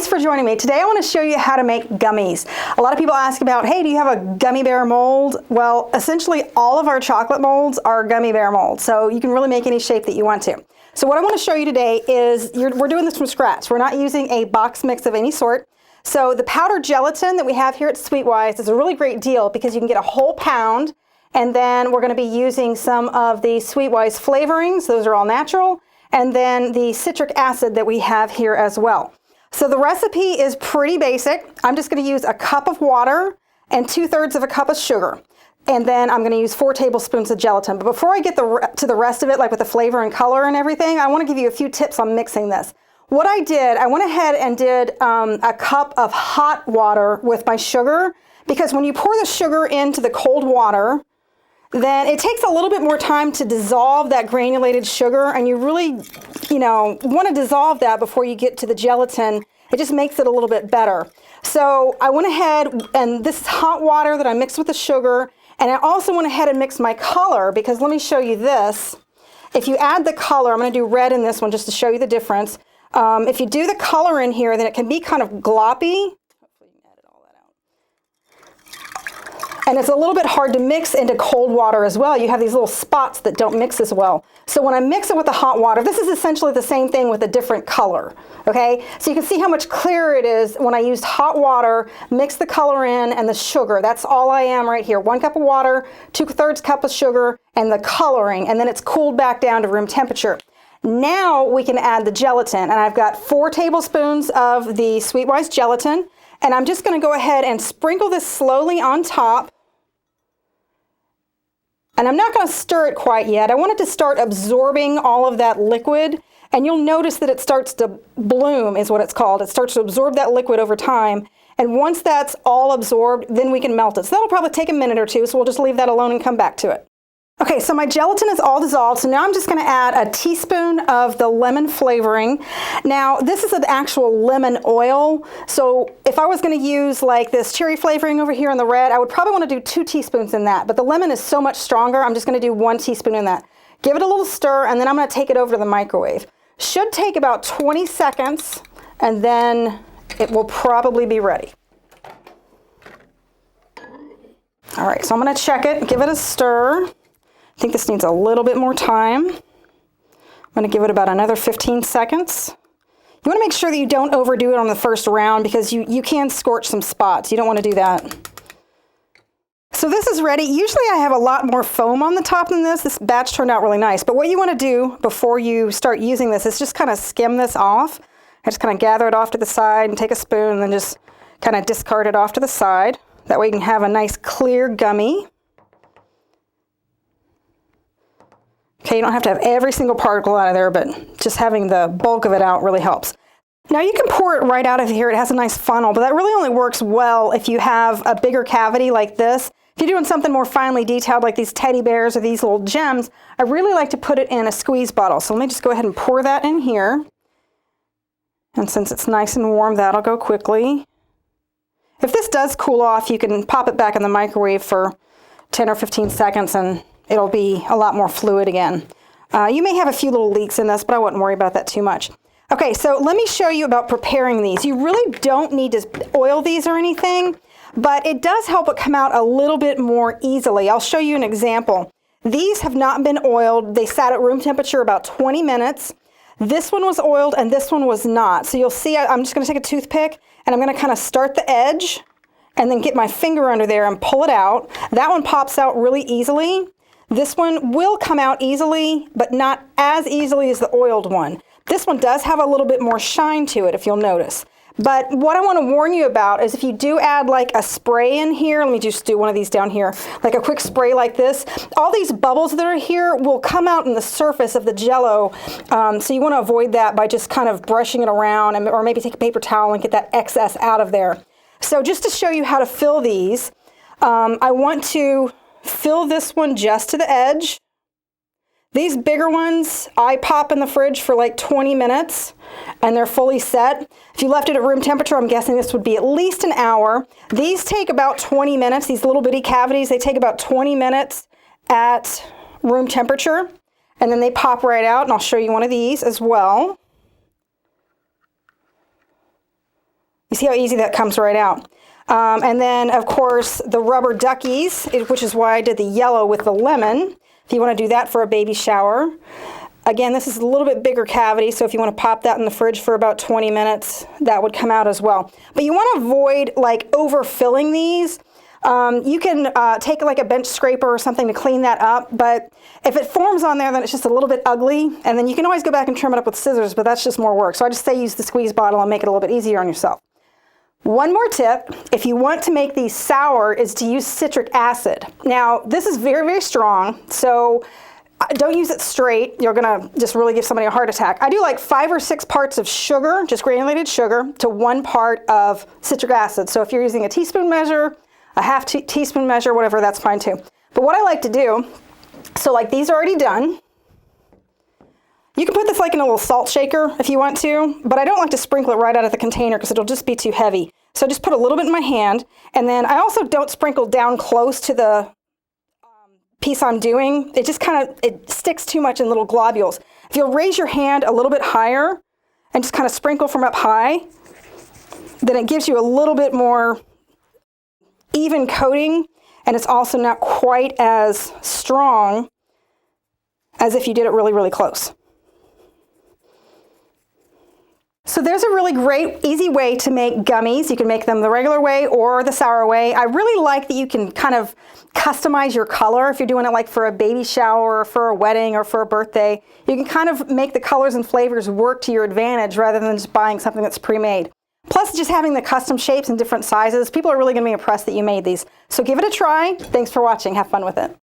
Thanks for joining me. Today I want to show you how to make gummies. A lot of people ask about, hey, do you have a gummy bear mold? Well, essentially all of our chocolate molds are gummy bear molds, so you can really make any shape that you want to. So what I want to show you today is, we're doing this from scratch. We're not using a box mix of any sort. So the powdered gelatin that we have here at Sweetwise is a really great deal because you can get a whole pound, and then we're going to be using some of the Sweetwise flavorings. Those are all natural, and then the citric acid that we have here as well. So the recipe is pretty basic. I'm just going to use a cup of water and 2/3 of a cup of sugar. And then I'm going to use 4 tablespoons of gelatin. But before I get to the rest of it, like with the flavor and color and everything, I want to give you a few tips on mixing this. What I did, I went ahead and did a cup of hot water with my sugar, because when you pour the sugar into the cold water, then it takes a little bit more time to dissolve that granulated sugar, and you really, want to dissolve that before you get to the gelatin. It just makes it a little bit better. So I went ahead, and this is hot water that I mixed with the sugar, and I also went ahead and mixed my color, because let me show you this. If you add the color, I'm going to do red in this one just to show you the difference. If you do the color in here, then it can be kind of gloppy. And it's a little bit hard to mix into cold water as well. You have these little spots that don't mix as well. So when I mix it with the hot water, this is essentially the same thing with a different color, okay? So you can see how much clearer it is when I used hot water, mix the color in, and the sugar. That's all I am right here. 1 cup of water, 2/3 cup of sugar, and the coloring, and then it's cooled back down to room temperature. Now we can add the gelatin, and I've got 4 tablespoons of the Sweetwise gelatin. And I'm just going to go ahead and sprinkle this slowly on top. And I'm not going to stir it quite yet. I want it to start absorbing all of that liquid. And you'll notice that it starts to bloom, is what it's called. It starts to absorb that liquid over time. And once that's all absorbed, then we can melt it. So that'll probably take a minute or two. So we'll just leave that alone and come back to it. Okay, so my gelatin is all dissolved, so now I'm just going to add a teaspoon of the lemon flavoring. Now, this is an actual lemon oil, so if I was going to use like this cherry flavoring over here in the red, I would probably want to do 2 teaspoons in that, but the lemon is so much stronger, I'm just going to do 1 teaspoon in that. Give it a little stir, and then I'm going to take it over to the microwave. Should take about 20 seconds, and then it will probably be ready. All right, so I'm going to check it, give it a stir. I think this needs a little bit more time. I'm going to give it about another 15 seconds. You want to make sure that you don't overdo it on the first round, because you can scorch some spots. You don't want to do that. So this is ready. Usually I have a lot more foam on the top than this. This batch turned out really nice. But what you want to do before you start using this is just kind of skim this off. I just kind of gather it off to the side and take a spoon and then just kind of discard it off to the side. That way you can have a nice clear gummy. Okay, you don't have to have every single particle out of there, but just having the bulk of it out really helps. Now you can pour it right out of here. It has a nice funnel, but that really only works well if you have a bigger cavity like this. If you're doing something more finely detailed like these teddy bears or these little gems, I really like to put it in a squeeze bottle. So let me just go ahead and pour that in here. And since it's nice and warm, that'll go quickly. If this does cool off, you can pop it back in the microwave for 10 or 15 seconds and it'll be a lot more fluid again. You may have a few little leaks in this, but I wouldn't worry about that too much. Okay, so let me show you about preparing these. You really don't need to oil these or anything, but it does help it come out a little bit more easily. I'll show you an example. These have not been oiled. They sat at room temperature about 20 minutes. This one was oiled and this one was not. So you'll see, I'm just going to take a toothpick and I'm going to kind of start the edge and then get my finger under there and pull it out. That one pops out really easily. This one will come out easily, but not as easily as the oiled one. This one does have a little bit more shine to it, if you'll notice. But what I want to warn you about is if you do add like a spray in here, let me just do one of these down here, like a quick spray like this, all these bubbles that are here will come out in the surface of the Jell-O. So you want to avoid that by just kind of brushing it around, or maybe take a paper towel and get that excess out of there. So just to show you how to fill these, I want to fill this one just to the edge. These bigger ones, I pop in the fridge for like 20 minutes and they're fully set. If you left it at room temperature, I'm guessing this would be at least an hour. These take about 20 minutes. These little bitty cavities, they take about 20 minutes at room temperature. And then they pop right out, and I'll show you one of these as well. You see how easy that comes right out. And then, of course, the rubber duckies, which is why I did the yellow with the lemon, if you want to do that for a baby shower. Again, this is a little bit bigger cavity, so if you want to pop that in the fridge for about 20 minutes, that would come out as well. But you want to avoid like overfilling these. You can take like a bench scraper or something to clean that up, but if it forms on there, then it's just a little bit ugly, and then you can always go back and trim it up with scissors, but that's just more work. So I just say use the squeeze bottle and make it a little bit easier on yourself. One more tip, if you want to make these sour, is to use citric acid. Now, this is very, very strong, so don't use it straight. You're gonna just really give somebody a heart attack. I do like 5 or 6 parts of sugar, just granulated sugar, to 1 part of citric acid. So if you're using a teaspoon measure, a half teaspoon measure, whatever, that's fine too. But what I like to do, so like these are already done. You can put this like in a little salt shaker if you want to, but I don't like to sprinkle it right out of the container because it'll just be too heavy. So I just put a little bit in my hand, and then I also don't sprinkle down close to the piece I'm doing. It just kind of, it sticks too much in little globules. If you'll raise your hand a little bit higher and just kind of sprinkle from up high, then it gives you a little bit more even coating, and it's also not quite as strong as if you did it really, really close. So there's a really great, easy way to make gummies. You can make them the regular way or the sour way. I really like that you can kind of customize your color if you're doing it like for a baby shower or for a wedding or for a birthday. You can kind of make the colors and flavors work to your advantage rather than just buying something that's pre-made. Plus, just having the custom shapes and different sizes, people are really going to be impressed that you made these. So give it a try. Thanks for watching. Have fun with it.